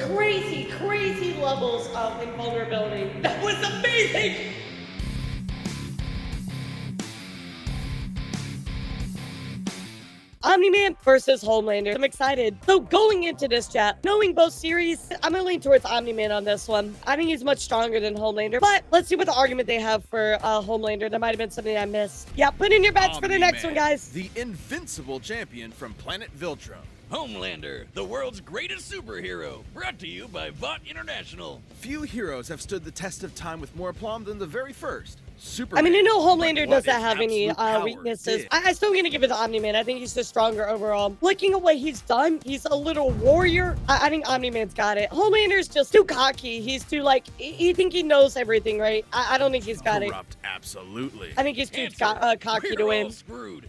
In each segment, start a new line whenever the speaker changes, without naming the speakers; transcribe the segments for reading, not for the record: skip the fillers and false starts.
Crazy, crazy levels of invulnerability. That was amazing! Omni-Man versus Homelander. I'm excited. So going into this chat, knowing both series, I'm gonna lean towards Omni-Man on this one. I think he's much stronger than Homelander, but let's see what the argument they have for Homelander. That might have been something I missed. Yeah, put in your bets for the next one, guys.
The invincible champion from planet Viltrum.
Homelander, the world's greatest superhero, brought to you by Vought International.
Few heroes have stood the test of time with more aplomb than the very first.
I mean, I know Homelander doesn't have any weaknesses. I'm still gonna give it to Omni-Man. I think he's just stronger overall. Looking at what he's done, he's a little warrior. I think Omni-Man's got it. Homelander's just too cocky. He's too, like, he think he knows everything, right? I don't think he's got
Corrupt, absolutely.
I think he's too cocky to win.
Screwed.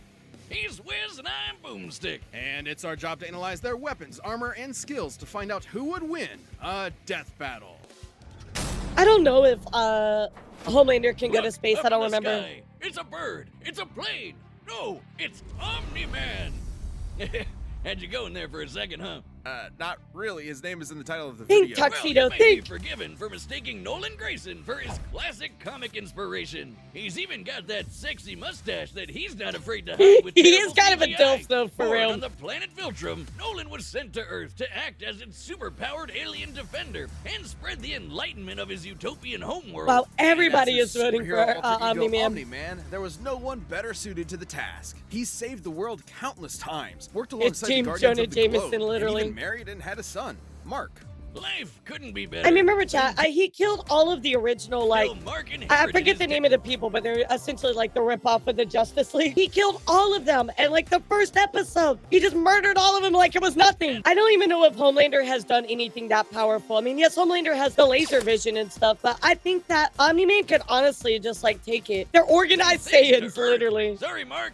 He's Wiz and I'm Boomstick.
And it's our job to analyze their weapons, armor, and skills to find out who would win a death battle.
I don't know if Homelander can go to space. I don't remember.
Sky. It's a bird. It's a plane. No, it's Omni-Man. Had you going there for a second, huh?
Not really. His name is in the title of the
Think
video.
tuxedo,
well, you may be forgiven for mistaking Nolan Grayson for his classic comic inspiration. He's even got that sexy mustache that he's not afraid to hide with.
He is kind of a
CGI.
dilf, though, for
Born
real.
on the planet Viltrum, Nolan was sent to Earth to act as its super-powered alien defender and spread the enlightenment of his utopian homeworld.
Wow, everybody
That's
is
his
voting for
superhero alter ego,
Omni-Man.
Omni-Man. There was no one better suited to the task. He's saved the world countless times, worked
It's
alongside the
James
Guardians
Jonah
of the
Jameson,
Globe,
literally.
and even married and had a son, Mark.
Life couldn't be better.
I mean, remember, chat, he killed all of the original, like,
Well, Mark
I
inherited
forget
his
the name of the people, but they're essentially like the ripoff of the Justice League. He killed all of them, and like the first episode, he just murdered all of them like it was nothing. I don't even know if Homelander has done anything that powerful. I mean, yes, Homelander has the laser vision and stuff, but I think that Omni-Man could honestly just like take it. They're organized Saiyans, literally.
Sorry, Mark.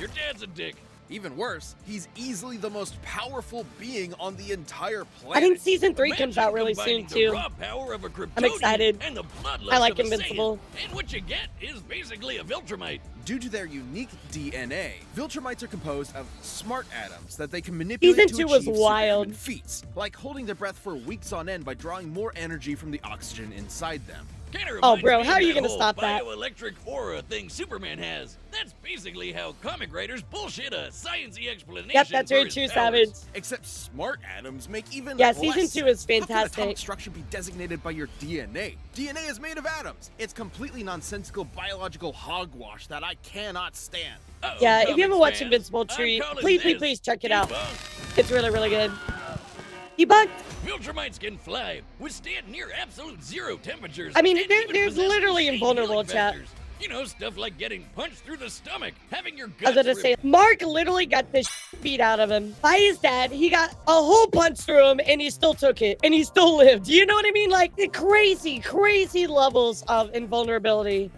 Your dad's a dick.
Even worse, he's easily the most powerful being on the entire planet.
I think season 3
Imagine
comes out really soon
combining the
too.
raw power of a
I'm excited.
Kryptonian and the bloodlust
I like
of a
Invincible.
Saiyan. And what you get is basically a Viltrumite.
Due to their unique DNA, Viltrumites are composed of smart atoms that they can manipulate
Season
to
2 was
achieve
wild.
superhuman feats, like holding their breath for weeks on end by drawing more energy from the oxygen inside them.
Kinda
Oh,
reminds
bro,
me
how
of
are you
that
gonna
whole
stop that?
bioelectric aura thing Superman has. That's basically how comic writers bullshit a sciencey explanation.
Yep, that's
for
very
his
true,
powers.
Savage.
Except smart atoms make even
Yeah,
less
season 2 is
sense. How can
fantastic.
atomic structure be designated by your DNA? DNA is made of atoms. It's completely nonsensical biological hogwash that I cannot stand.
Uh-oh,
Yeah, if you
comics
haven't watched
fans,
Invincible
I'm
Tree,
calling
please
this
check it out.
debunked.
It's really, really good. Debunked.
Viltrumites can fly, withstand near absolute zero temperatures.
I mean,
and
they're
even possess
literally
insane
invulnerable,
healing
chat.
factors. You know, stuff like getting punched through the stomach, having your
I was
guts
gonna
ripped.
say, Mark literally got the beat out of him by his dad. He got a whole punch through him, and he still took it, and he still lived. You know what I mean? Like, the crazy, crazy levels of invulnerability.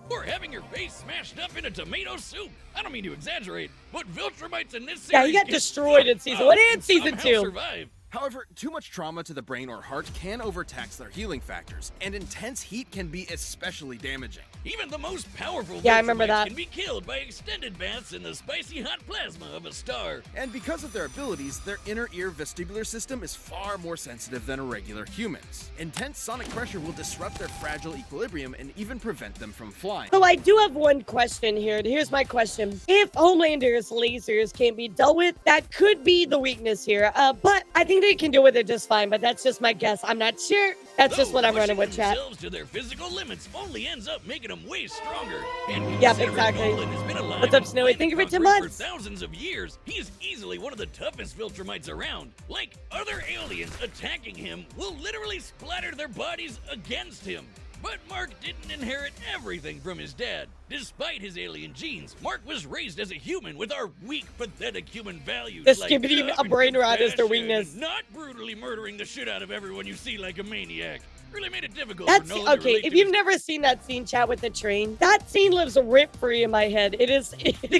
Or having your face smashed up in a tomato soup. I don't mean to exaggerate, but Viltrumites in this series
Yeah, he got
can
destroyed in season 1 and season
somehow
2.
survive.
However, too much trauma to the brain or heart can overtax their healing factors, and intense heat can be especially damaging.
Even the most powerful
Yeah, I remember
Viltrumites
that.
can be killed by extended baths in the spicy hot plasma of a star.
And because of their abilities, their inner ear vestibular system is far more sensitive than a regular human's. Intense sonic pressure will disrupt their fragile equilibrium and even prevent them from flying.
So I do have one question here. Here's my question. If Homelander's lasers can be dealt with, that could be the weakness here. But I think they can deal with it just fine, but that's just my guess. I'm not sure. That's just what I'm running with, chat.
Themselves to their physical limits only ends up making them way stronger. And
Yep,
considering
exactly.
Nolan has been alive
What's up,
and
Snowy? Thank you for 10
planet-conquering
months.
For thousands of years, he's easily one of the toughest Viltrumites around. Like, other aliens attacking him will literally splatter their bodies against him. But Mark didn't inherit everything from his dad. Despite his alien genes, Mark was raised as a human with our weak, pathetic human values.
The
like
skibbity
love
a brain
and
rot is their
compassion,
weakness.
and not brutally murdering the shit out of everyone you see like a maniac. Really made it difficult
That's
for Nolan to
okay.
relate
If
to
you've
his
never seen that scene, chat, with the train, that scene lives rent free in my head. It is,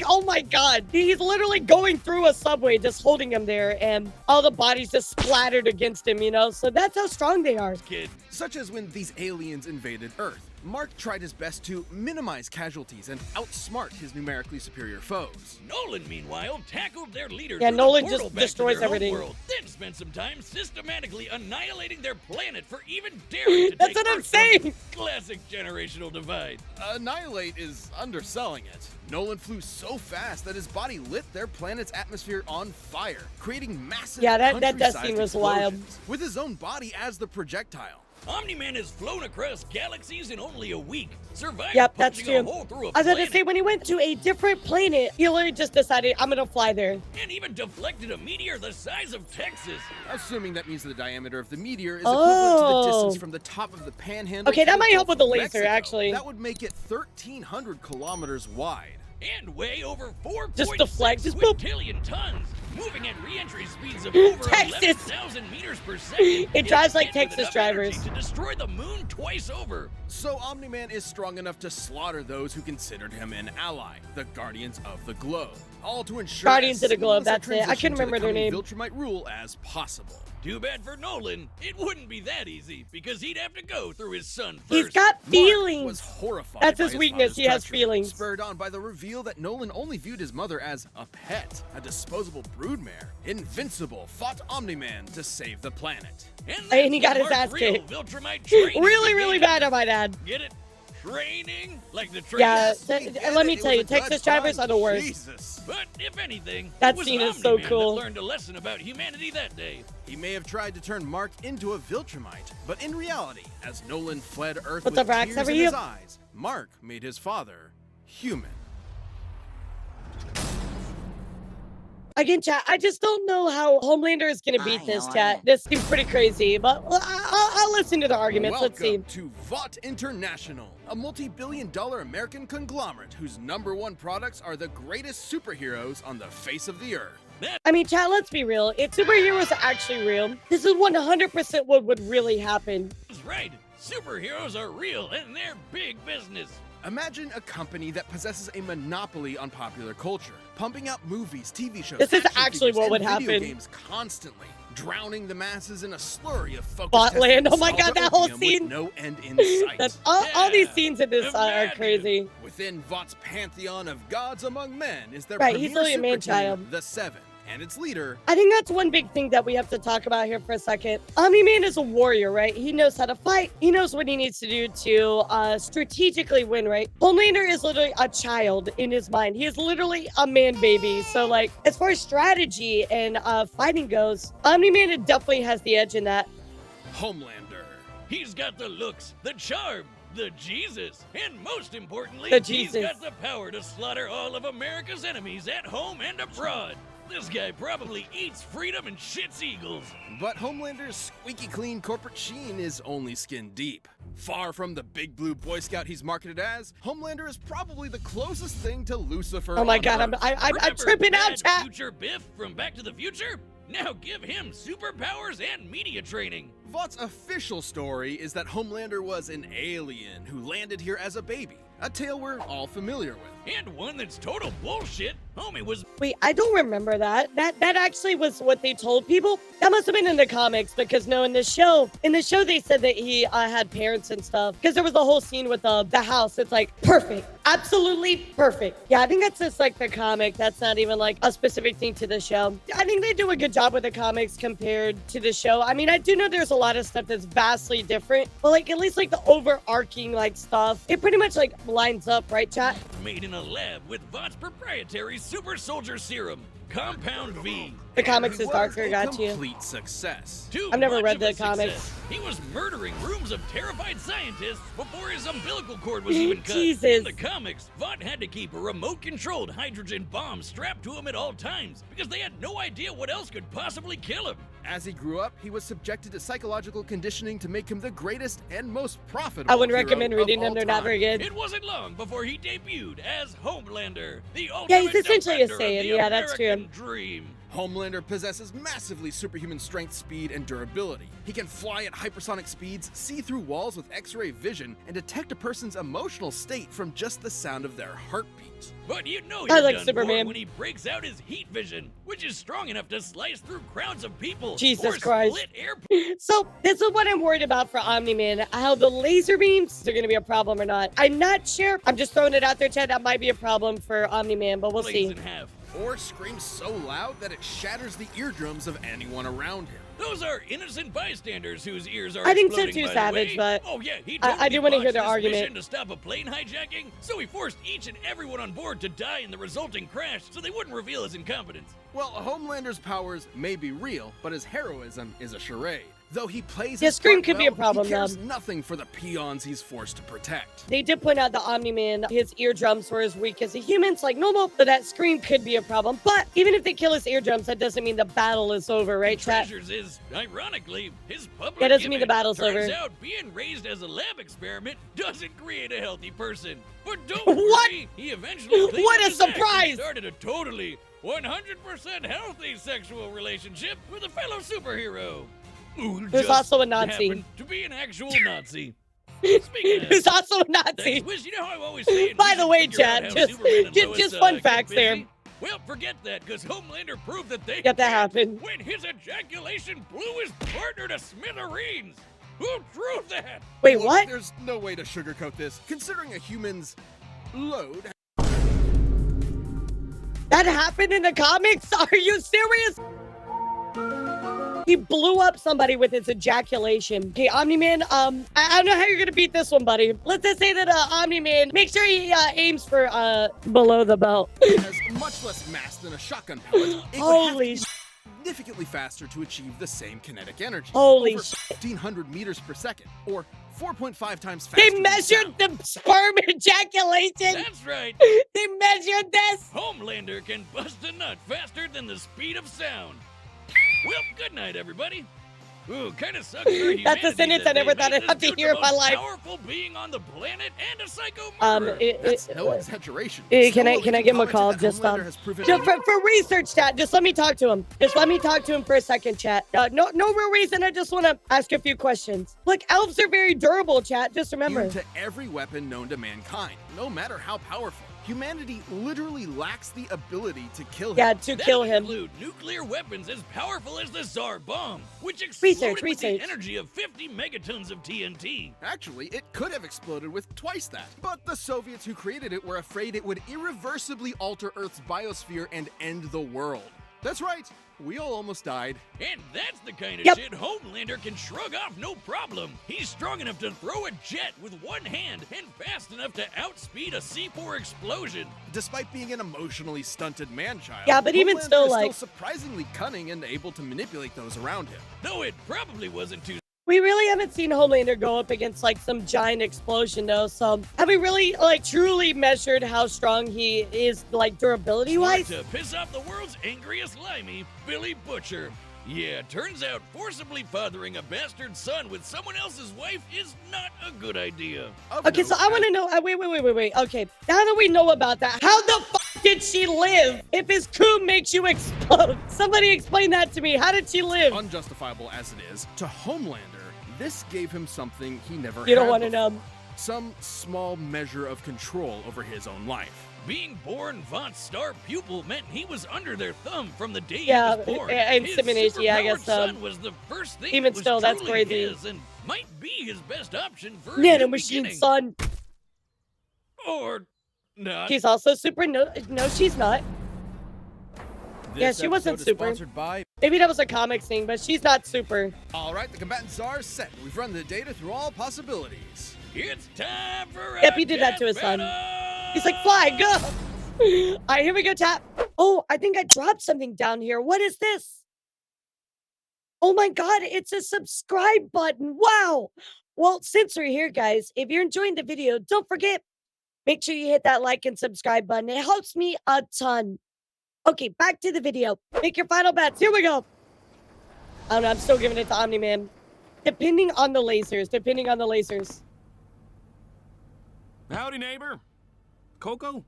oh my god, he's literally going through a subway, just holding him there, and all the bodies just splattered against him. You know, so that's how strong they are.
kid.
Such as when these aliens invaded Earth. Mark tried his best to minimize casualties and outsmart his numerically superior foes.
Nolan, meanwhile, tackled their leader
Yeah,
through
Nolan
the portal
just
back to
destroys
their home
everything.
world, then spent some time systematically annihilating their planet for even daring to
That's
take
what I'm
Earth from it.
saying.
Classic generational divide.
Annihilate is underselling it. Nolan flew so fast that his body lit their planet's atmosphere on fire, creating massive
Yeah, that death
countryside
scene was wild.
explosions, with his own body as the projectile.
Omni-Man has flown across galaxies in only a week, survived
Yep, that's
punching a
true.
hole through a
I was gonna
planet,
say, when he went to a different planet, he literally just decided, I'm gonna fly there.
and even deflected a meteor the size of Texas.
Assuming that means the diameter of the meteor is equivalent to the
Oh.
distance from the top of the panhandle.
Okay,
to
that
the
might help
Gulf
with the
of
laser,
Mexico.
actually.
That would make it 1,300 kilometers wide.
And weigh over 4.6
Just deflect, just boop.
quintillion tons, moving at re-entry speeds of over
Texas.
11,000 meters per second.
It drives like
can with
Texas
enough energy
drivers.
to destroy the moon twice over.
So Omni-Man is strong enough to slaughter those who considered him an ally, the Guardians of the Globe. All to ensure
Guardians
as
of the Globe,
seamless a
that's it. I
transition
couldn't
to the
remember their
coming
name.
Viltrumite rule as possible.
Too bad for Nolan, it wouldn't be that easy, because he'd have to go through his son first.
He's got
Mark was
feelings.
horrified
That's
by
his weakness.
father's
He has
treachery,
feelings.
spurred on by the reveal that Nolan only viewed his mother as a pet, a disposable broodmare. Invincible fought Omni-Man to save the planet.
And he got his
Mark's
ass
real
kicked.
Viltrumite training
Really, really
began.
bad, I might add.
Get it? Training? Like the
Yeah,
train?
let me tell you, Texas drivers are the worst.
Jesus.
But if anything,
That
it was
scene is so
Omni-Man
cool.
that learned a lesson about humanity that day.
He may have tried to turn Mark into a Viltrumite, but in reality, as Nolan fled Earth
What's
with
up, Rax?
tears
How are
in
you?
his eyes, Mark made his father human.
Again, chat, I just don't know how Homelander is gonna beat this, chat. This seems pretty crazy, but I'll listen to the arguments. Let's see.
Welcome to Vought International, a multi-billion-dollar American conglomerate whose #1 products are the greatest superheroes on the face of the earth.
I mean, chat, let's be real. If superheroes are actually real, this is 100% what would really happen.
That's right. Superheroes are real and they're big business.
Imagine a company that possesses a monopoly on popular culture, pumping out movies, TV shows,
This is
action
actually
figures,
what
and
would
video
happen.
games constantly, drowning the masses in a slurry of focused
Botland,
testing
oh my God,
nostalgia
that whole
opium with
scene.
no end in sight.
That's all these
Yeah,
scenes in this are
imagine.
crazy.
Within Vought's pantheon of gods among men is their
Right,
premier
he's literally a
super
man-child.
team, the Seven, and its leader,
I think that's one big thing that we have to talk about here for a second. Omni-Man is a warrior, right? He knows how to fight. He knows what he needs to do to strategically win, right? Homelander is literally a child in his mind. He is literally a man baby. So, like, as far as strategy and fighting goes, Omni-Man definitely has the edge in that.
Homelander.
He's got the looks, the charm, the Jesus, and most importantly,
The
he's
Jesus.
got the power to slaughter all of America's enemies at home and abroad. This guy probably eats freedom and shits eagles.
But Homelander's squeaky clean corporate sheen is only skin deep. Far from the big blue Boy Scout he's marketed as, Homelander is probably the closest thing to Lucifer.
Oh my
on
God, I'm
Earth.
Remember
tripping out,
Bad
chat.
Future Biff from Back to the Future? Now give him superpowers and media training.
Vought's official story is that Homelander was an alien who landed here as a baby, a tale we're all familiar with.
And one that's total bullshit. Homie was
Wait, I don't remember that. That actually was what they told people. That must have been in the comics because no, in the show they said that he had parents and stuff. Because there was a whole scene with the house. It's like perfect, absolutely perfect. Yeah, I think that's just like the comic. That's not even like a specific thing to the show. I think they do a good job with the comics compared to the show. I mean, I do know there's a lot of stuff that's vastly different, but like at least like the overarching like stuff, it pretty much like lines up, right, chat?
made in a lab with Vought's proprietary super soldier serum, Compound V.
The comics
He
is
was
darker,
a
got you.
complete success.
Too
I've never
much
read
of a
the comics.
success. He was murdering rooms of terrified scientists before his umbilical cord was even cut.
Jesus.
In the comics, Vought had to keep a remote-controlled hydrogen bomb strapped to him at all times because they had no idea what else could possibly kill him.
As he grew up, he was subjected to psychological conditioning to make him the greatest and most profitable
I would
hero
recommend
of
reading
all
them. They're not
time.
very good.
It wasn't long before he debuted as Homelander, the
Yeah, he's
ultimate
essentially a
defender of
Saiyan.
the
Yeah, that's true.
American dream.
Homelander possesses massively superhuman strength, speed, and durability. He can fly at hypersonic speeds, see through walls with X-ray vision, and detect a person's emotional state from just the sound of their heartbeat.
But you know
I
you're
like
done
Superman.
for when he breaks out his heat vision, which is strong enough to slice through crowds of people
Jesus
or
Christ.
split airplanes.
So this is what I'm worried about for Omni-Man, how the laser beams are going to be a problem or not. I'm not sure. I'm just throwing it out there, Chad. That might be a problem for Omni-Man, but we'll see.
In half.
Or screams so loud that it shatters the eardrums of anyone around him.
Those are innocent bystanders whose ears are
I think so
exploding,
too,
by
Savage,
the way.
but
Oh yeah, he
I do wanna hear
botched
their
this
argument.
mission to stop a plane hijacking, so he forced each and everyone on board to die in the resulting crash so they wouldn't reveal his incompetence.
Well, Homelander's powers may be real, but his heroism is a charade. Though he plays
Yeah,
his
Scream
part
could be a
well,
problem,
he cares
though.
nothing for the peons he's forced to protect.
They did point out the Omni-Man, his eardrums were as weak as a human's, like normal, so that Scream could be a problem. But even if they kill his eardrums, that doesn't mean the battle is over, right, chat?
Treasures is, ironically, his public
Yeah, doesn't mean the
image.
battle's
Turns
over.
out being raised as a lab experiment doesn't create a healthy person. But don't
What?
worry, he eventually cleaned
What
up
a
his act and
surprise!
started a totally 100% healthy sexual relationship with a fellow superhero. Who
Who's
just
also a Nazi.
happened to be an actual Nazi. Speaking of,
Who's also a Nazi.
thanks, Wiz, you know how I always say in
By
We
the
Should
way,
Figure Out
Chad,
How
just-
Superman and
just
Lois,
fun
get
facts
busy?
there.
Well, forget that, because Homelander proved that they
Yep, that
can't
happened.
when his ejaculation blew his partner to smithereens. Who drew that?
Wait,
Look,
what?
There's no way to sugarcoat this, considering a human's load.
That happened in the comics? Are you serious? He blew up somebody with his ejaculation. Okay, Omni-Man, I don't know how you're gonna beat this one, buddy. Let's just say that Omni-Man, make sure he aims for below the belt.
It has much less mass than a shotgun pellet. It would have to
Holy
be significantly faster to achieve the same kinetic energy.
Holy
over 1,500 meters per second, or 4.5 times faster.
They
than
measured
sound.
the sperm ejaculation.
That's right.
They measured this.
Homelander can bust a nut faster than the speed of sound. Well, good night, everybody. Ooh, kind of sucks for humanity.
That's a sentence I
that
never
they
thought
made
I'd have
this
to
dude
hear
the
in my
most
life.
Powerful being on the planet and a psycho murderer.
That's no exaggeration.
Can I give him a
Commented
call?
that
Just
Homelander has proven
for research, chat. Just let me talk to him. Just let me talk to him for a second, chat. No real reason. I just want to ask a few questions. Look, elves are very durable, chat. Just remember.
immune to every weapon known to mankind, no matter how powerful. Humanity literally lacks the ability to kill him.
Yeah, to
That
kill
would
him.
include nuclear weapons as powerful as the Tsar bomb, which
Research,
exploded with the
research.
energy of 50 megatons of TNT.
Actually, it could have exploded with twice that. But the Soviets who created it were afraid it would irreversibly alter Earth's biosphere and end the world. That's right, we all almost died.
And that's the kind of
Yep.
shit Homelander can shrug off no problem. He's strong enough to throw a jet with one hand and fast enough to outspeed a C4 explosion.
Despite being an emotionally stunted man-child,
Yeah, but even
Homelander
still,
is
like-
still surprisingly cunning and able to manipulate those around him.
Though it probably wasn't too
We really haven't seen Homelander go up against like some giant explosion though. So have we really like truly measured how strong he is like durability
smart
wise?
to piss off the world's angriest limey, Billy Butcher. Yeah, turns out forcibly fathering a bastard son with someone else's wife is not a good idea.
Of
Okay, so
note,
I want to know. Wait. Okay, now that we know about that, how the fuck did she live if his coup makes you explode? Somebody explain that to me. How did she live?
unjustifiable as it is, to Homelander, this gave him something he never
You don't
had
want to
before.
know.
Some small measure of control over his own life.
Being born Vought's star pupil meant he was under their thumb from the day
Yeah,
he was born. His
insemination, yeah, I guess,
superpowered son was the first thing
even
that was
still, that's
truly
crazy.
his and might be his best option for a
Nano
new
machine
beginning.
son.
Or not.
She's also super. No, she's not. Yeah, she wasn't
episode is
super.
Sponsored by.
Maybe that was a comics thing, but she's not super.
All right, the combatants are set. We've run the data through all possibilities.
It's time for
Yep,
a
he did that to his
death
son.
battle!
He's like, fly, go. All right, here we go, tap. Oh, I think I dropped something down here. What is this? Oh my God, it's a subscribe button. Wow. Well, since we're here, guys, if you're enjoying the video, don't forget, make sure you hit that like and subscribe button. It helps me a ton. Okay, back to the video. Make your final bets. Here we go. I don't know, I'm still giving it to Omni-Man. Depending on the lasers.
Howdy, neighbor. Coco?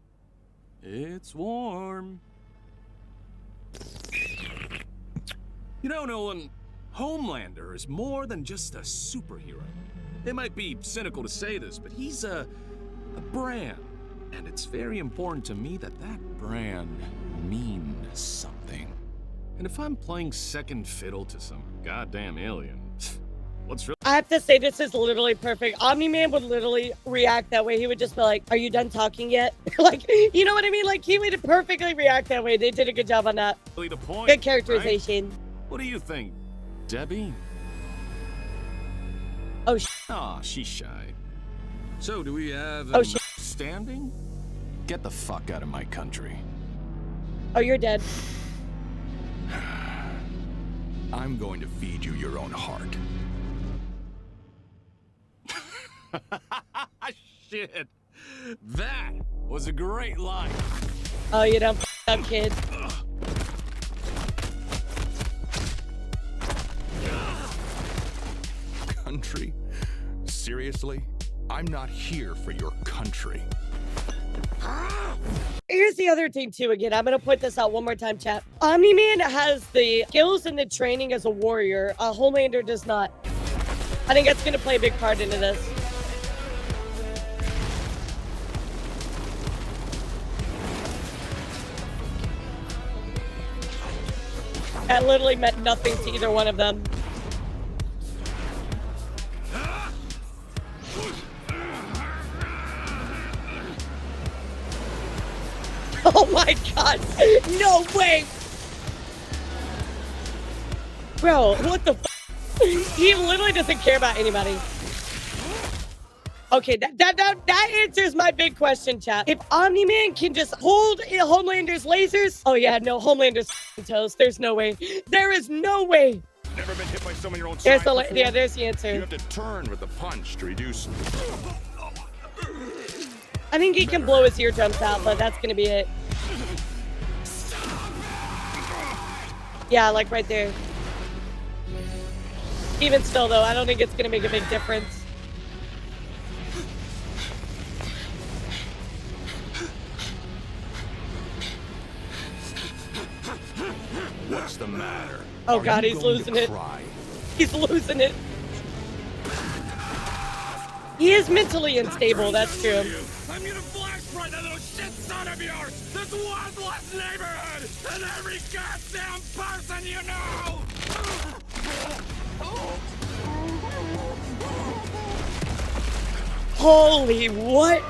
It's warm. You know, Nolan, Homelander is more than just a superhero. It might be cynical to say this, but he's a brand. And it's very important to me that that brand means something. And if I'm playing second fiddle to some goddamn alien, what's really—
I have to say, this is literally perfect. Omni-Man would literally react that way. He would just be like, are you done talking yet? Like, you know what I mean? Like, he would perfectly react that way. They did a good job on that.
the point?
Good characterization.
Right? What do you think, Debbie?
Oh,
Aw, she's shy. So, do we have
Oh,
standing? Get the fuck out of my country.
Oh, you're dead.
I'm going to feed you your own heart.
Shit. That was a great line.
Oh, you dumb up kid.
Country? Seriously? I'm not here for your country.
Here's the other thing too. Again, I'm gonna point this out one more time, chat. Omni-Man has the skills and the training as a warrior. Homelander does not. I think that's gonna play a big part into this. That literally meant nothing to either one of them. Oh my god! No way! Bro, what the f? He literally doesn't care about anybody. Okay, that answers my big question, chat. If Omni-Man can just hold Homelander's lasers, oh yeah, no, Homelander's toast. There's no way. There is no way.
Never been hit by someone your own
There's
size
the
before?
yeah, there's the
You
answer.
have to turn with the punch to reduce.
I think he can blow his eardrums out, but that's gonna be it. Yeah, like right there. Even still, though, I don't think it's gonna make a big difference.
What's the matter?
Oh
Are
god,
you
he's
going
losing
to
it.
cry?
He's losing it. He is mentally unstable, that's true.
I'm gonna blast right that little shit son of yours! This worthless neighborhood! And every goddamn person you know!
Holy what?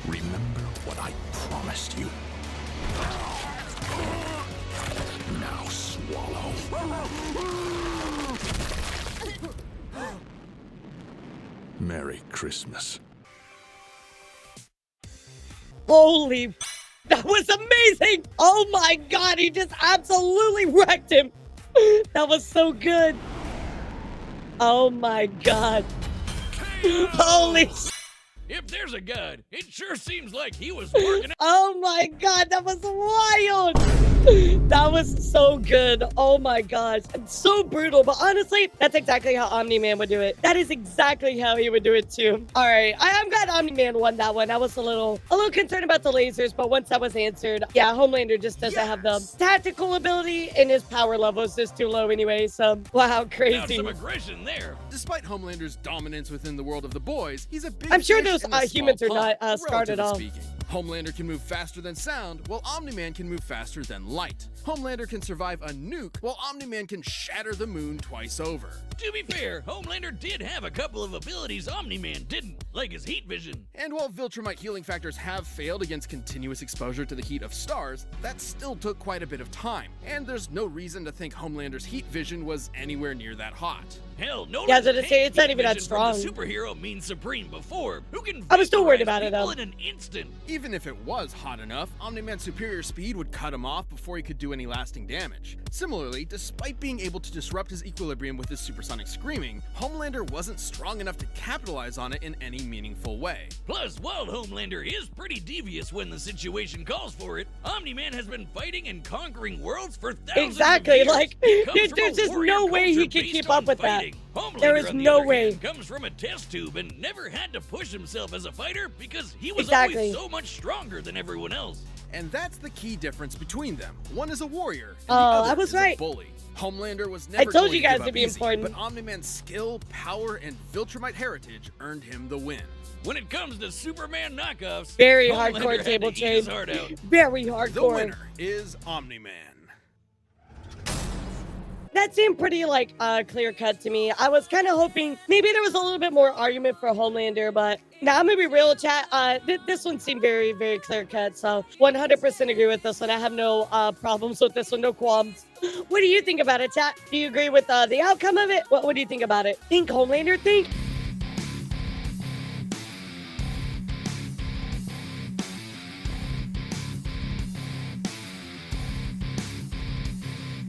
Remember what I promised you. Now swallow. Merry Christmas.
Holy, that was amazing! Oh my god, he just absolutely wrecked him. That was so good. Oh my god. Holy
If there's a god, it sure seems like he was working.
oh my god, that was wild. That was so good. Oh my gosh. It's so brutal, but honestly, that's exactly how Omni-Man would do it. That is exactly how he would do it too. All right, I'm glad Omni-Man won that one. I was a little concerned about the lasers, but once that was answered, yeah, Homelander just doesn't have the tactical ability, and his power level is just too low anyway, so wow,
Found
crazy.
some aggression there.
Despite Homelander's dominance within the world of the boys, he's a big
I'm sure
fish
those,
in a small
humans are
pond,
not, scarred at
relatively
all.
speaking. Homelander can move faster than sound, while Omni-Man can move faster than light. Homelander can survive a nuke, while Omni-Man can shatter the moon twice over.
To be fair, Homelander did have a couple of abilities Omni-Man didn't, like his heat vision.
And while Viltrumite healing factors have failed against continuous exposure to the heat of stars, that still took quite a bit of time, and there's no reason to think Homelander's heat vision was anywhere near that hot.
Hell, no.
Yeah, I was gonna say, it's not even that strong.
Superhero means supreme before. Who can
I was still worried
vaporize
about it,
people
though.
in an instant?
Even if it was hot enough, Omni-Man's superior speed would cut him off before he could do any lasting damage. Similarly, despite being able to disrupt his equilibrium with his supersonic screaming, Homelander wasn't strong enough to capitalize on it in any meaningful way.
Plus, while Homelander is pretty devious when the situation calls for it, Omni-Man has been fighting and conquering worlds for thousands
Exactly,
of years.
like,
He comes from
there's
a
just
warrior
no way he
culture
can
based
keep
on
up with that.
fighting. Homelander,
There is
on the
no
other
way.
hand, comes from a test tube and never had to push himself as a fighter because he was
Exactly.
always so much stronger than everyone else.
And that's the key difference between them. One is a warrior, and
Oh,
the other
I was
is
right.
a bully. Homelander was never
told
going
you guys
give
to
up
be
easy,
important.
but Omni-Man's skill, power, and Viltrumite heritage earned him the win.
When it comes to Superman knockoffs,
Very
Homelander
hardcore
had
table
to eat his
chain.
heart out.
Very
The
hardcore.
winner is Omni-Man.
That seemed pretty like clear cut to me. I was kind of hoping maybe there was a little bit more argument for Homelander, but now I'm gonna be real, chat. This one seemed very, very clear cut. So 100% agree with this one. I have no problems with this one, no qualms. What do you think about it, chat? Do you agree with the outcome of it? What do you think about it? Think Homelander think?